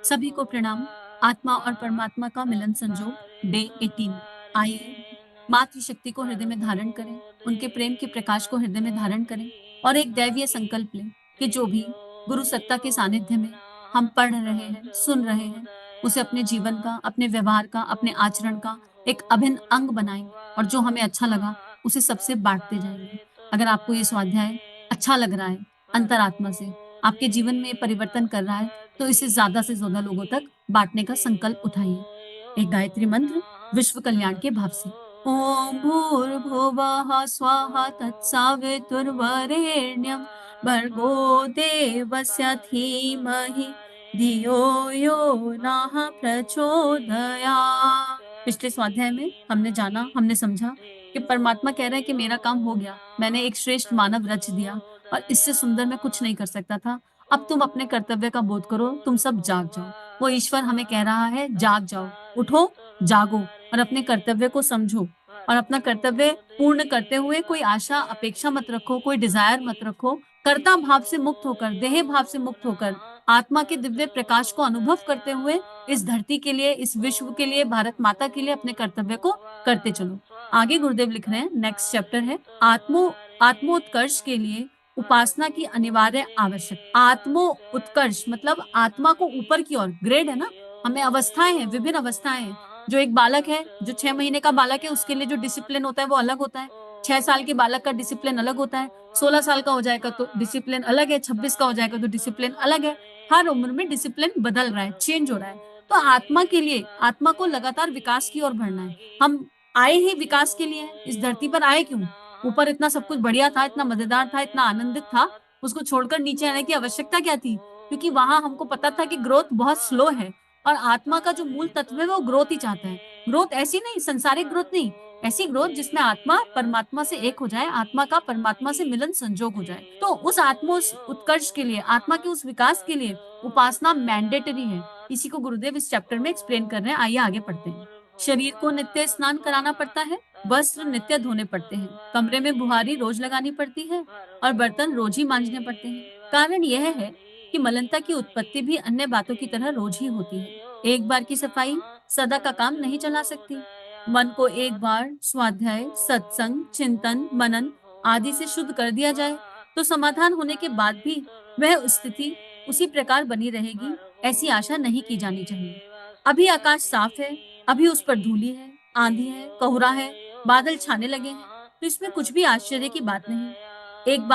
सभी को प्रणाम। आत्मा और परमात्मा का मिलन संजोग डे 18। आइए मातृशक्ति को हृदय में धारण करें, उनके प्रेम के प्रकाश को हृदय में धारण करें और एक दैवीय संकल्प लें कि जो भी गुरु सत्ता के सानिध्य में हम पढ़ रहे हैं, सुन रहे हैं, उसे अपने जीवन का, अपने व्यवहार का, अपने आचरण का एक अभिन्न अंग बनाएंगे और जो हमें अच्छा लगा उसे सबसे बांटते जाएंगे। अगर आपको ये स्वाध्याय अच्छा लग रहा है, अंतरात्मा से आपके जीवन में परिवर्तन कर रहा है, तो इसे ज्यादा से ज्यादा लोगों तक बांटने का संकल्प उठाइए। एक गायत्री मंत्र विश्व कल्याण के भाव से। ओम भूर्भुवः स्वाहा तत्सवितुर्वरेण्यं भर्गो देवस्य धीमहि धियो यो नः प्रचोदयात्। पिछले स्वाध्याय में हमने जाना, हमने समझा कि परमात्मा कह रहे हैं कि मेरा काम हो गया, मैंने एक श्रेष्ठ मानव रच दिया और इससे सुंदर मैं कुछ नहीं कर सकता था। अब तुम अपने कर्तव्य का बोध करो, तुम सब जाग जाओ। वो ईश्वर हमें कह रहा है, जाग जाओ, उठो, जागो और अपने कर्तव्य को समझो और अपना कर्तव्य पूर्ण करते हुए कोई आशा अपेक्षा मत रखो, कोई डिजायर मत रखो। कर्ता भाव से मुक्त होकर, देह भाव से मुक्त होकर, आत्मा के दिव्य प्रकाश को अनुभव करते हुए इस धरती के लिए, इस विश्व के लिए, भारत माता के लिए अपने कर्तव्य को करते चलो। आगे गुरुदेव लिख रहे हैं, नेक्स्ट चैप्टर है आत्मोत्कर्ष के लिए उपासना की अनिवार्य आवश्यक। आत्मो उत्कर्ष मतलब आत्मा को ऊपर की ओर, ग्रेड है ना, हमें अवस्थाएं हैं, विभिन्न अवस्थाएं हैं। जो एक बालक है, जो 6 महीने का बालक है, उसके लिए जो डिसिप्लिन होता है वो अलग होता है। 6 साल के बालक का डिसिप्लिन अलग होता है। 16 साल का हो जाएगा तो डिसिप्लिन अलग है। 26 का हो जाएगा तो डिसिप्लिन अलग है। हर उम्र में डिसिप्लिन बदल रहा है, चेंज हो रहा है। तो आत्मा के लिए, आत्मा को लगातार विकास की ओर बढ़ना है। हम आए ही विकास के लिए हैं। इस धरती पर आए क्यों? ऊपर इतना सब कुछ बढ़िया था, इतना मजेदार था, इतना आनंदित था, उसको छोड़कर नीचे आने की आवश्यकता क्या थी? क्योंकि वहां हमको पता था कि ग्रोथ बहुत स्लो है और आत्मा का जो मूल तत्व है वो ग्रोथ ही चाहता है। ग्रोथ ऐसी नहीं, संसारिक ग्रोथ नहीं, ऐसी ग्रोथ जिसमें आत्मा परमात्मा से एक हो जाए, आत्मा का परमात्मा से मिलन संजोग हो जाए। तो उस उत्कर्ष के लिए, आत्मा के उस विकास के लिए उपासना मैंडेटरी है। इसी को गुरुदेव इस चैप्टर में एक्सप्लेन कर रहे हैं। आइए आगे पढ़ते हैं। शरीर को नित्य स्नान कराना पड़ता है, वस्त्र नित्य धोने पड़ते हैं, कमरे में बुहारी रोज लगानी पड़ती है और बर्तन रोज ही मांजने पड़ते हैं। कारण यह है कि मलनता की उत्पत्ति भी अन्य बातों की तरह रोज ही होती है। एक बार की सफाई सदा का काम नहीं चला सकती। मन को एक बार स्वाध्याय, सत्संग, चिंतन, मनन आदि से शुद्ध कर दिया जाए तो समाधान होने के बाद भी वह स्थिति उसी प्रकार बनी रहेगी, ऐसी आशा नहीं की जानी चाहिए। अभी आकाश साफ है, अभी उस पर धूली है, आंधी है, कोहरा है, बादल छाने लगे हैं, तो इसमें कुछ भी आश्चर्य की बात नहीं। एक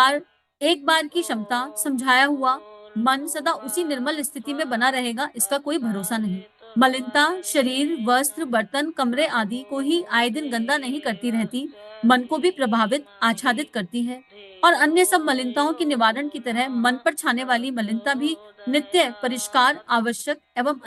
बार की क्षमता समझाया हुआ मन सदा उसी निर्मल स्थिति में बना रहेगा, इसका कोई भरोसा नहीं। मलिनता शरीर, वस्त्र, बर्तन, कमरे आदि को ही आए दिन गंदा नहीं करती रहती, मन को भी प्रभावित, आच्छादित करती है। और अन्य सब मलिनताओं के निवारण की तरह मन पर छाने वाली मलिनता भी नित्य परिष्कार आवश्यक एवं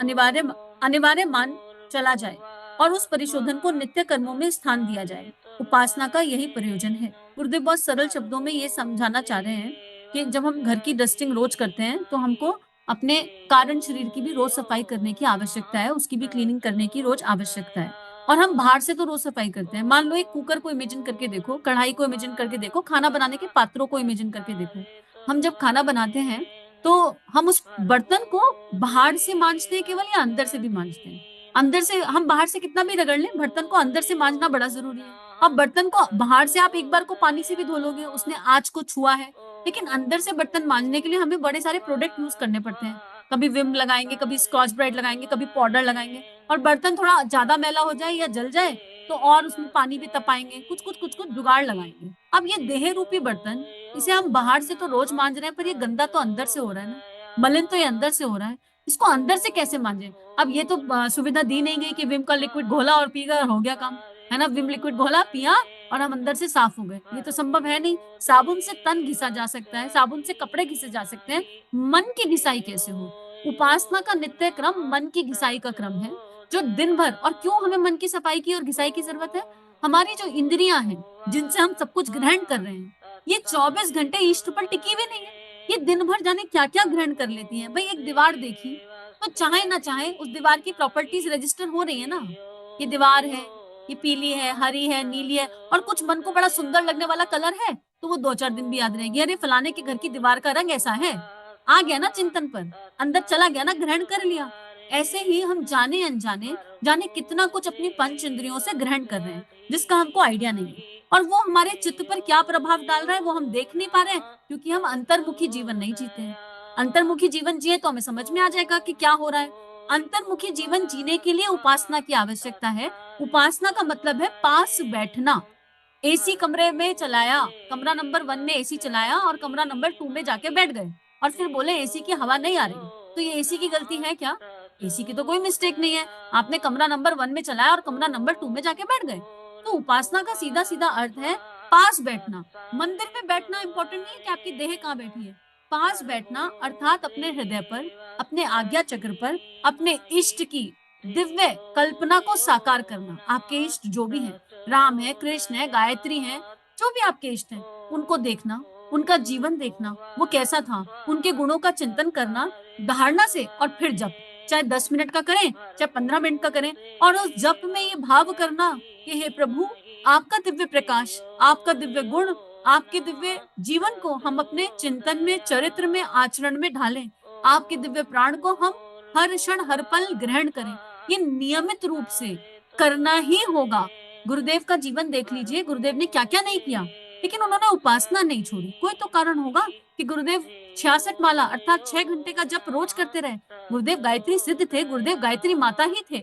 अनिवार्य मान चला जाए और उस परिशोधन को नित्य कर्मों में स्थान दिया जाए। उपासना का यही प्रयोजन है। गुरुदेव बहुत सरल शब्दों में ये समझाना चाह रहे हैं कि जब हम घर की डस्टिंग रोज करते हैं तो हमको अपने कारण शरीर की भी रोज सफाई करने की आवश्यकता है, उसकी भी क्लीनिंग करने की रोज आवश्यकता है। और हम बाहर से तो रोज सफाई करते हैं। मान लो एक कुकर को इमेजिन करके देखो, कढ़ाई को इमेजिन करके देखो, खाना बनाने के पात्रों को इमेजिन करके देखो। हम जब खाना बनाते हैं तो हम उस बर्तन को बाहर से मांजते हैं केवल, या अंदर से भी मांजते हैं? अंदर से हम बाहर से कितना भी रगड़ लें, बर्तन को अंदर से मांजना बड़ा जरूरी है। अब बर्तन को बाहर से आप एक बार को पानी से भी धो लोगे, उसने आंच को छुआ है, लेकिन अंदर से बर्तन मांजने के लिए हमें बड़े सारे प्रोडक्ट यूज करने पड़ते हैं। कभी विम लगाएंगे, कभी स्कॉच ब्राइट लगाएंगे, कभी पाउडर लगाएंगे और बर्तन थोड़ा ज्यादा मैला हो जाए या जल जाए तो और उसमें पानी भी तपाएंगे, कुछ कुछ जुगाड़ लगाएंगे। अब ये देह रूपी बर्तन, इसे हम बाहर से तो रोज मांज रहे हैं, पर ये गंदा तो अंदर से हो रहा है ना, मलिन तो ये अंदर से हो रहा है। इसको अंदर से कैसे मांजे? अब ये तो सुविधा दी नहीं गई कि विम का लिक्विड घोला और पी गए और हो गया काम, है ना। विम लिक्विड घोला, पिया और हम अंदर से साफ हो गए, ये तो संभव है नहीं। साबुन से तन घिसा जा सकता है, साबुन से कपड़े घिसे जा सकते हैं, मन की घिसाई कैसे हो? उपासना का नित्य क्रम मन की घिसाई का क्रम है, जो दिन भर। और क्यों हमें मन की सफाई की और घिसाई की जरूरत है? हमारी जो इंद्रियां हैं, जिनसे हम सब कुछ ग्रहण कर रहे हैं, ये 24 घंटे इष्ट पर टिकी हुई नहीं है। ये दिन भर जाने क्या क्या ग्रहण कर लेती हैं। भाई एक दीवार देखी तो चाहे ना चाहे उस दीवार की प्रॉपर्टीज रजिस्टर हो रही है ना। ये दीवार है, ये पीली है, हरी है, नीली है, और कुछ मन को बड़ा सुंदर लगने वाला कलर है तो वो 2-4 दिन भी याद रहेगी। अरे फलाने के घर की दीवार का रंग ऐसा है, आ गया ना चिंतन पर, अंदर चला गया ना, ग्रहण कर लिया। ऐसे ही हम जाने अनजाने जाने कितना कुछ अपनी पंच इंद्रियों से ग्रहण कर रहे हैं, जिसका हमको आइडिया नहीं है। और वो हमारे चित्त पर क्या प्रभाव डाल रहा है वो हम देख नहीं पा रहे हैं, क्योंकि हम अंतर्मुखी जीवन नहीं जीते हैं। अंतर्मुखी जीवन जिए तो हमें समझ में आ जाएगा कि क्या हो रहा है। अंतर्मुखी जीवन जीने के लिए उपासना की आवश्यकता है। उपासना का मतलब है पास बैठना। एसी कमरे में चलाया, कमरा नंबर 1 में एसी चलाया और कमरा नंबर 2 में जाके बैठ गए और फिर बोले एसी की हवा नहीं आ रही। तो ये एसी की गलती है क्या? एसी की तो कोई मिस्टेक नहीं है। आपने कमरा नंबर 1 में चलाया और कमरा नंबर 2 में जाके बैठ गए। तो उपासना का सीधा-सीधा अर्थ है पास बैठना। मंदिर में बैठना इंपॉर्टेंट नहीं है कि आपकी देह कहाँ बैठी है। पास बैठना अर्थात अपने हृदय पर, अपने आज्ञा चक्र पर, अपने इष्ट की दिव्य कल्पना को साकार करना। आपके इष्ट जो भी हैं, राम है, कृष्ण है, गायत्री है, जो भी आपके इष्ट हैं, उनको देखना, उनका जीवन देखना, वो कैसा था, उनके गुणों का चिंतन करना, धारणा से और फिर जप। चाहे 10 मिनट का करें, चाहे 15 मिनट का करें और उस जप में ये भाव करना कि हे प्रभु, आपका दिव्य प्रकाश, आपका दिव्य गुण, आपके दिव्य जीवन को हम अपने चिंतन में, चरित्र में, आचरण में ढालें। आपके दिव्य प्राण को हम हर क्षण, हर पल ग्रहण करें। ये नियमित रूप से करना ही होगा। गुरुदेव का जीवन देख लीजिए, गुरुदेव ने क्या-क्या नहीं किया, लेकिन उन्होंने उपासना नहीं छोड़ी। कोई तो कारण होगा कि गुरुदेव 66 माला अर्थात 6 घंटे का जप रोज करते रहे। गुरुदेव गायत्री सिद्ध थे, गुरुदेव गायत्री माता ही थे।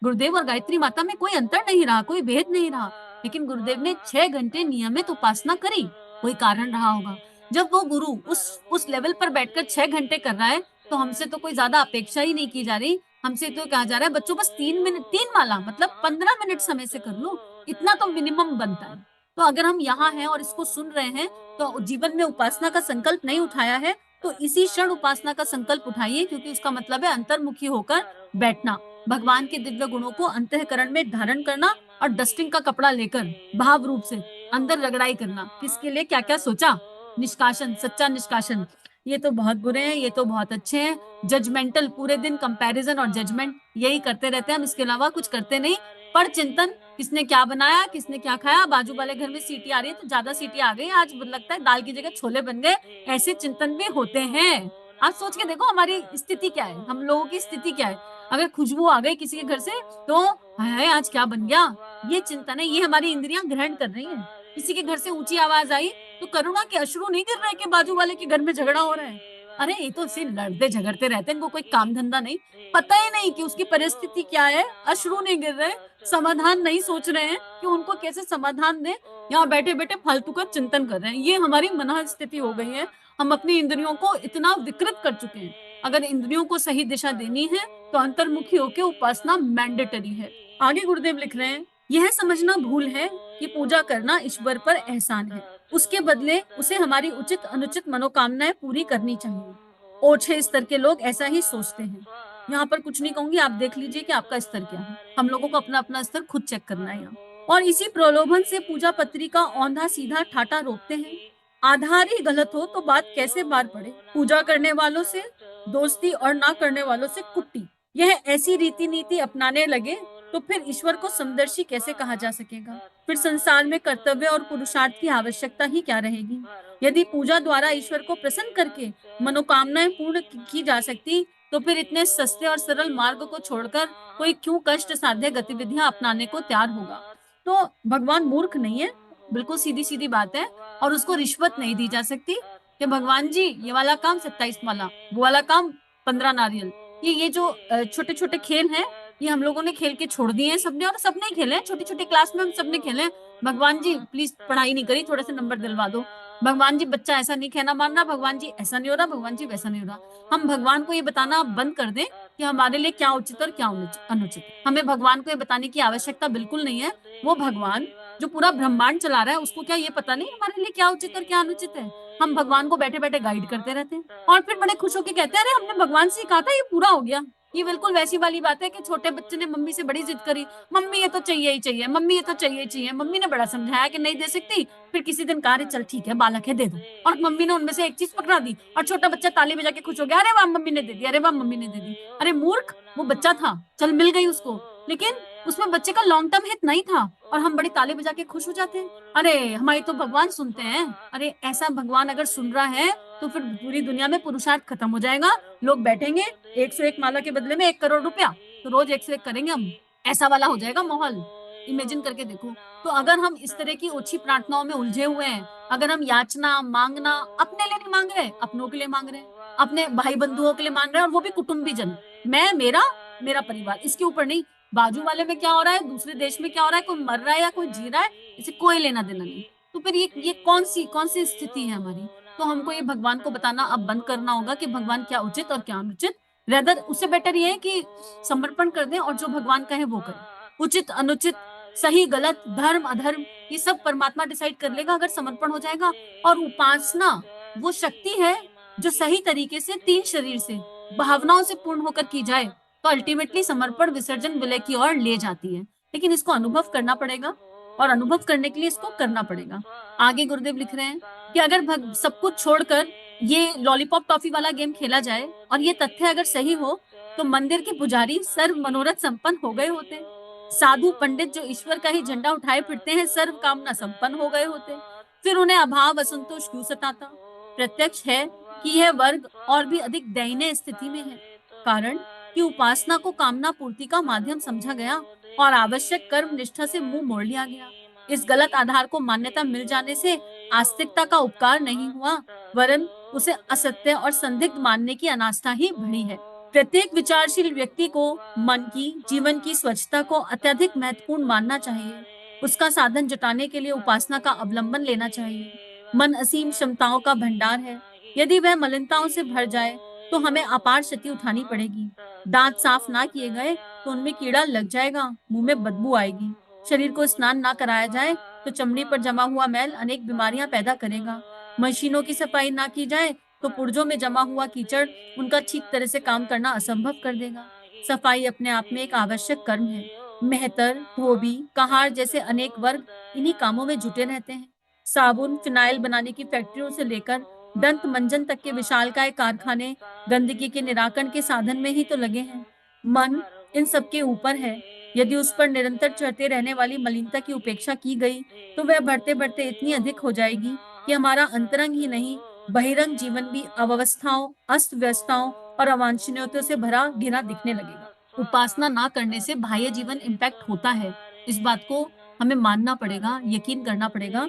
गुरुदेव और गायत्री माता में कोई अंतर नहीं रहा, कोई भेद नहीं रहा, लेकिन गुरुदेव ने 6 घंटे नियमित उपासना करी, कोई कारण रहा होगा। जब वो गुरु उस लेवल पर बैठकर 6 घंटे कर रहा है, तो हमसे तो कोई ज़्यादा अपेक्षा ही नहीं की जा रही। हमसे तो कहा जा रहा है बच्चों बस 3 मिनट 3 माला मतलब 15 मिनट समय से कर लो, इतना तो मिनिमम बनता है। तो अगर हम यहाँ हैं और इसको सुन रहे हैं, तो जीवन में उपासना का संकल्प नहीं उठाया है, तो इसी क्षण उपासना का संकल्प उठाइए, क्योंकि उसका मतलब है अंतर्मुखी होकर बैठना। भगवान के दिव्य गुणों को अंतःकरण में धारण करना और डस्टिंग का कपड़ा लेकर भाव रूप से अंदर रगड़ाई करना। किसके लिए क्या-क्या सोचा? निष्कासन, सच्चा निष्कासन। ये तो बहुत बुरे हैं, ये तो बहुत अच्छे हैं। जजमेंटल पूरे दिन कंपैरिजन और जजमेंट यही करते रहते हैं, हम इसके अलावा कुछ करते नहीं। पर चिंतन, किसने क्या बनाया, किसने क्या खाया, बाजू वाले घर में सीटी आ रही है तो ज्यादा सीटी आ गई, आज लगता है दाल की जगह छोले बन गए। ऐसे चिंतन भी होते हैं। आप सोच के देखो हमारी स्थिति क्या है, हम लोगों की स्थिति क्या है। अगर खुशबू आ गई किसी के घर से तो हाय आज क्या बन गया, ये चिंतन है, ये हमारी इंद्रियां ग्रहण कर रही हैं। किसी के घर से ऊंची आवाज आई तो करुणा के अश्रु नहीं गिर रहे कि बाजू वाले के घर में झगड़ा हो रहा है। अरे ये तो सिर्फ लड़ते झगड़ते रहते हैं, इनको कोई काम धंधा नहीं, पता ही नहीं कि उसकी परिस्थिति क्या है। अश्रु नहीं गिर रहे, समाधान नहीं सोच रहे हैं कि उनको कैसे समाधान दें। यहाँ बैठे बैठे फालतू का चिंतन कर रहे हैं। ये हमारी मनः स्थिति हो गई है। हम अपनी इंद्रियों को इतना विकृत कर चुके हैं। अगर इंद्रियों को सही दिशा देनी है तो अंतर्मुखी होकर उपासना मैंडेटरी है। आगे गुरुदेव लिख रहे हैं, यह समझना भूल है कि पूजा करना ईश्वर पर एहसान है, उसके बदले उसे हमारी उचित अनुचित मनोकामनाएं पूरी करनी चाहिए। ओछे स्तर के लोग ऐसा ही सोचते हैं। यहाँ पर कुछ नहीं कहूंगी, आप देख लीजिए कि आपका स्तर क्या है। हम लोगों को अपना अपना स्तर खुद चेक करना है यहाँ। और इसी प्रलोभन से पूजा पत्री का औंधा सीधा ठाटा रोकते हैं। आधार ही गलत हो तो बात कैसे बार पड़े। पूजा करने वालों से दोस्ती और ना करने वालों से कुट्टी। यह ऐसी रीति नीति अपनाने लगे तो फिर ईश्वर को समदर्शी कैसे कहा जा सकेगा। फिर संसार में कर्तव्य और पुरुषार्थ की आवश्यकता ही क्या रहेगी। यदि पूजा द्वारा ईश्वर को प्रसन्न करके मनोकामनाएं पूर्ण की जा सकती, तो फिर इतने सस्ते और सरल मार्ग को छोड़कर कोई क्यों कष्ट साध्य गतिविधियां अपनाने को तैयार होगा। तो भगवान मूर्ख नहीं है, बिल्कुल सीधी सीधी बात है। और उसको रिश्वत नहीं दी जा सकती कि भगवान जी ये वाला काम 27 माला, वो वाला काम 15 नारियल। ये जो छोटे छोटे खेल हैं, ये हम लोगों ने खेल के छोड़ दिए हैं सबने, और सबने ही खेले हैं। छोटी छोटी क्लास में हम सबने खेले हैं। भगवान जी प्लीज पढ़ाई नहीं करी, थोड़े से नंबर दिलवा दो। भगवान जी बच्चा ऐसा नहीं कहना मान रहा, भगवान जी ऐसा नहीं हो रहा, भगवान जी वैसा नहीं हो रहा। हम भगवान को ये बताना बंद कर दें कि हमारे लिए क्या उचित और क्या अनुचित। हमें भगवान को ये बताने की आवश्यकता बिल्कुल नहीं है। वो भगवान जो पूरा ब्रह्मांड चला रहा है, उसको क्या ये पता नहीं हमारे लिए क्या उचित और क्या अनुचित है। हम भगवान को बैठे बैठे गाइड करते रहते हैं और फिर बड़े खुश होकर कहते हैं अरे हमने भगवान से कहा था, ये पूरा हो गया। ये बिल्कुल वैसी वाली बात है कि छोटे बच्चे ने मम्मी से बड़ी जिद करी, मम्मी ये तो चाहिए ही चाहिए, मम्मी ये तो चाहिए ही चाहिए। मम्मी ने बड़ा समझाया कि नहीं दे सकती, फिर किसी दिन कहा चल ठीक है बालक है दे दो, और मम्मी ने उनमें से एक चीज पकड़ा दी और छोटा बच्चा ताली बजा के खुश हो गया, अरे वाह मम्मी ने दे दी, अरे वाह मम्मी ने दे दी। अरे मूर्ख, वो बच्चा था, चल मिल गई उसको, लेकिन उसमें बच्चे का लॉन्ग टर्म हित नहीं था और हम बड़ी ताली बजा के खुश हो जाते हैं। अरे हमारी तो भगवान सुनते हैं। अरे ऐसा भगवान अगर सुन रहा है तो फिर पूरी दुनिया में पुरुषार्थ खत्म हो जाएगा। लोग बैठेंगे 101 माला के बदले में 1 करोड़ रुपया, तो रोज 101 करेंगे हम। ऐसा वाला हो जाएगा माहौल। इमेजिन करके देखो। तो अगर हम इस तरह की ओछी प्रार्थनाओं में उलझे हुए हैं, अगर हम याचना, मांगना अपने लिए नहीं मांग रहे, अपनों के लिए मांग रहे हैं, अपने भाई बंधुओं के लिए मांग रहे हैं, और वो भी कुटुंबीजन, मैं, मेरा, मेरा परिवार, इसके ऊपर नहीं। बाजू वाले में क्या हो रहा है, दूसरे देश में क्या हो रहा है, कोई मर रहा है या कोई जी रहा है, इसे कोई लेना देना नहीं। तो फिर ये कौन सी स्थिति है हमारी? तो हमको ये भगवान को बताना अब बंद करना होगा कि भगवान क्या उचित और क्या अनुचित। रेदर उससे बेटर ये है कि समर्पण कर दें और जो भगवान कहे वो करें। उचित अनुचित, सही गलत, धर्म अधर्म, ये सब परमात्मा डिसाइड कर लेगा अगर समर्पण हो जाएगा। और उपासना वो शक्ति है जो सही तरीके से 3 शरीर से, भावनाओं से पूर्ण होकर की जाए तो अल्टीमेटली समर्पण विसर्जन विलय की ओर ले जाती है। लेकिन इसको अनुभव करना पड़ेगा, और अनुभव करने के लिए इसको करना पड़ेगा। आगे गुरुदेव लिख रहे हैं कि अगर सब कुछ छोड़कर ये लॉलीपॉप टॉफी वाला गेम खेला जाए और ये तथ्य अगर सही हो, तो मंदिर के पुजारी सर्व मनोरथ संपन्न हो गए होते। साधु पंडित जो ईश्वर का ही झंडा उठाए फिरते हैं, सर्व कामना संपन्न हो गए होते। फिर उन्हें अभाव असंतोष क्यों सताता? प्रत्यक्ष है कि यह वर्ग और भी अधिक दयनीय स्थिति में है। कारण कि उपासना को कामना पूर्ति का माध्यम समझा गया और आवश्यक कर्म निष्ठा से मुंह मोड़ लिया गया। इस गलत आधार को मान्यता मिल जाने से आस्तिकता का उपकार नहीं हुआ, वरन उसे असत्य और संदिग्ध मानने की अनास्था ही बढ़ी है। प्रत्येक विचारशील व्यक्ति को मन की, जीवन की स्वच्छता को अत्यधिक महत्वपूर्ण मानना चाहिए। उसका साधन जुटाने के लिए उपासना का अवलंबन लेना चाहिए। मन असीम क्षमताओं का भंडार है। यदि वह मलिनताओं से भर जाए तो हमें अपार क्षति उठानी पड़ेगी। दांत साफ ना किए गए तो उनमें कीड़ा लग जाएगा, मुंह में बदबू आएगी। शरीर को स्नान ना कराया जाए तो चमड़ी पर जमा हुआ मैल अनेक बीमारियां पैदा करेगा। मशीनों की सफाई ना की जाए तो पुर्जों में जमा हुआ कीचड़ उनका ठीक तरह से काम करना असंभव कर देगा। सफाई अपने आप में एक आवश्यक कर्म है। मेहतर, धोबी, कहार जैसे अनेक वर्ग इन्हीं कामों में जुटे रहते हैं। साबुन, फिनाइल बनाने की फैक्ट्रियों से लेकर दंत मंजन तक के विशालकाय कारखाने गंदगी के निराकरण के साधन में ही तो लगे हैं। मन इन सबके ऊपर है। यदि उस पर निरंतर चढ़ते रहने वाली मलिनता की उपेक्षा की गई तो वह बढ़ते बढ़ते इतनी अधिक हो जाएगी कि हमारा अंतरंग ही नहीं, बहिरंग जीवन भी अव्यवस्थाओं, अस्त व्यवस्थाओं और अवांछनीयतों से भरा घिरा दिखने लगेगा। उपासना ना करने से बाह्य जीवन इम्पैक्ट होता है। इस बात को हमें मानना पड़ेगा, यकीन करना पड़ेगा।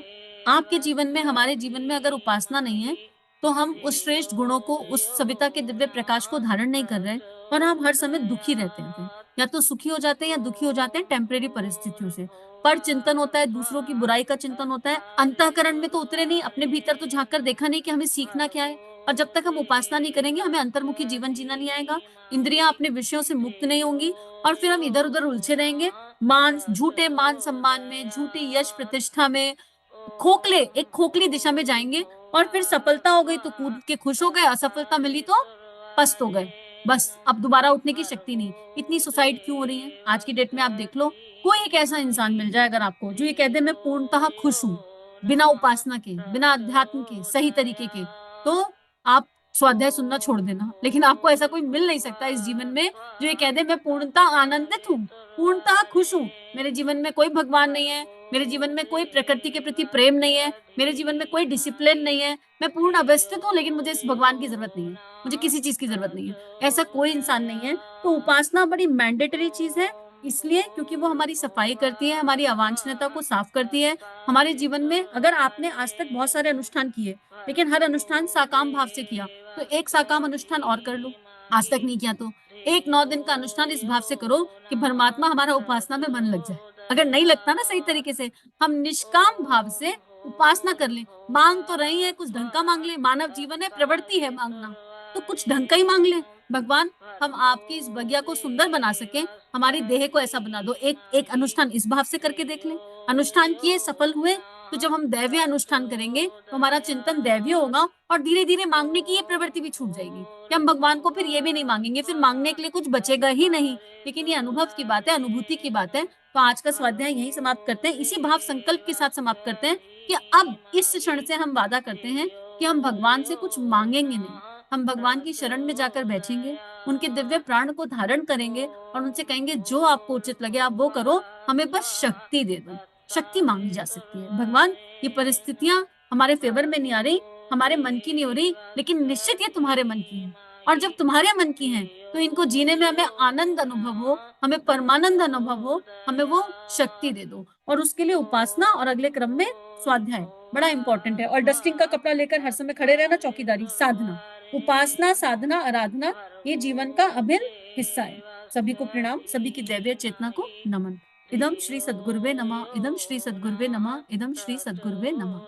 आपके जीवन में, हमारे जीवन में अगर उपासना नहीं है तो हम उस श्रेष्ठ गुणों को, उस सविता के दिव्य प्रकाश को धारण नहीं कर रहे, और हम हर समय दुखी रहते हैं। या तो सुखी हो जाते हैं या दुखी हो जाते हैं टेम्परेरी परिस्थितियों से। पर चिंतन होता है, दूसरों की बुराई का चिंतन होता है। अंतःकरण में तो उतरे नहीं, अपने भीतर तो झांक कर देखा नहीं कि हमें सीखना क्या है। और जब तक हम उपासना नहीं करेंगे हमें अंतर्मुखी जीवन जीना नहीं आएगा। इंद्रियां अपने विषयों से मुक्त नहीं होंगी और फिर हम इधर उधर उलझे रहेंगे। झूठे मान सम्मान में, झूठी यश प्रतिष्ठा में, एक खोखली दिशा में जाएंगे। और फिर सफलता हो गई तो कूद के खुश हो गए, असफलता मिली तो पस्त हो गए। बस अब दोबारा उठने की शक्ति नहीं। इतनी सुसाइड क्यों हो रही है आज की डेट में? आप देख लो, कोई एक ऐसा इंसान मिल जाए अगर आपको जो ये कह दे मैं पूर्णतः खुश हूं, बिना उपासना के, बिना अध्यात्म के, सही तरीके के, तो आप स्वाध्याय सुनना छोड़ देना। लेकिन आपको ऐसा कोई मिल नहीं सकता इस जीवन में जो ये कह दे मैं पूर्णतः आनंदित हूँ, पूर्णतः खुश हूँ, मेरे जीवन में कोई भगवान नहीं है, मेरे जीवन में कोई प्रकृति के प्रति प्रेम नहीं है, मेरे जीवन में कोई डिसिप्लिन नहीं है, मैं पूर्ण अवस्थित हूँ लेकिन मुझे इस भगवान की जरूरत नहीं है, मुझे किसी चीज की जरूरत नहीं है। ऐसा कोई इंसान नहीं है। तो उपासना बड़ी मैंडेटरी चीज है, इसलिए क्योंकि वो हमारी सफाई करती है, हमारी अवांछनीयता को साफ करती है। हमारे जीवन में अगर आपने आज तक बहुत सारे अनुष्ठान किए लेकिन हर अनुष्ठान साकाम भाव से किया, तो एक साकाम अनुष्ठान और कर लो। आज तक नहीं किया तो एक 9 दिन का अनुष्ठान इस भाव से करो कि परमात्मा हमारा उपासना में मन लग जाए। अगर नहीं लगता ना सही तरीके से, हम निष्काम भाव से उपासना कर लें। मांग तो रही है, कुछ ढंग का मांग ले, मानव जीवन है, प्रवृत्ति है मांगना, तो कुछ ढंग का ही मांग ले। भगवान, हम आपकी इस बगिया को सुंदर बना सके, हमारी देह को ऐसा बना दो। एक एक अनुष्ठान इस भाव से करके देख लें। अनुष्ठान किए, सफल हुए, तो जब हम दैवीय अनुष्ठान करेंगे तो हमारा चिंतन दैवीय होगा और धीरे धीरे मांगने की ये प्रवृत्ति भी छूट जाएगी कि हम भगवान को फिर ये भी नहीं मांगेंगे, फिर मांगने के लिए कुछ बचेगा ही नहीं। लेकिन ये अनुभव की बात है, अनुभूति की बात है। तो आज का स्वाध्याय यही समाप्त करते हैं, इसी भाव संकल्प के साथ समाप्त करते हैं कि अब इस क्षण से हम वादा करते हैं कि हम भगवान से कुछ मांगेंगे नहीं। हम भगवान की शरण में जाकर बैठेंगे, उनके दिव्य प्राण को धारण करेंगे और उनसे कहेंगे जो आपको उचित लगे आप वो करो, हमें बस शक्ति दे दो। शक्ति मांगी जा सकती है। भगवान, ये परिस्थितियां हमारे फेवर में नहीं आ रही, हमारे मन की नहीं हो रही, लेकिन निश्चित ये तुम्हारे मन की है। और जब तुम्हारे मन की हैं, तो इनको जीने में हमें आनंद अनुभव हो, हमें परमानंद अनुभव हो, हमें वो शक्ति दे दो। और उसके लिए उपासना और अगले क्रम में स्वाध्याय बड़ा इंपॉर्टेंट है। और डस्टिंग का कपड़ा लेकर हर समय खड़े रहना, चौकीदारी, साधना, उपासना, साधना, आराधना, ये जीवन का अभिन्न हिस्सा है। सभी को प्रणाम, सभी की दैवीय चेतना को नमन। इदं श्री सद्गुरुवे नमः, इदं श्री सद्गुरुवे नमः, इदं श्री सद्गुरुवे नमः।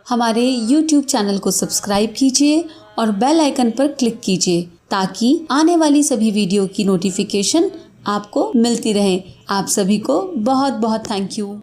हमारे YouTube चैनल को सब्सक्राइब कीजिए और बेल आइकन पर क्लिक कीजिए ताकि आने वाली सभी वीडियो की नोटिफिकेशन आपको मिलती रहे। आप सभी को बहुत बहुत थैंक यू।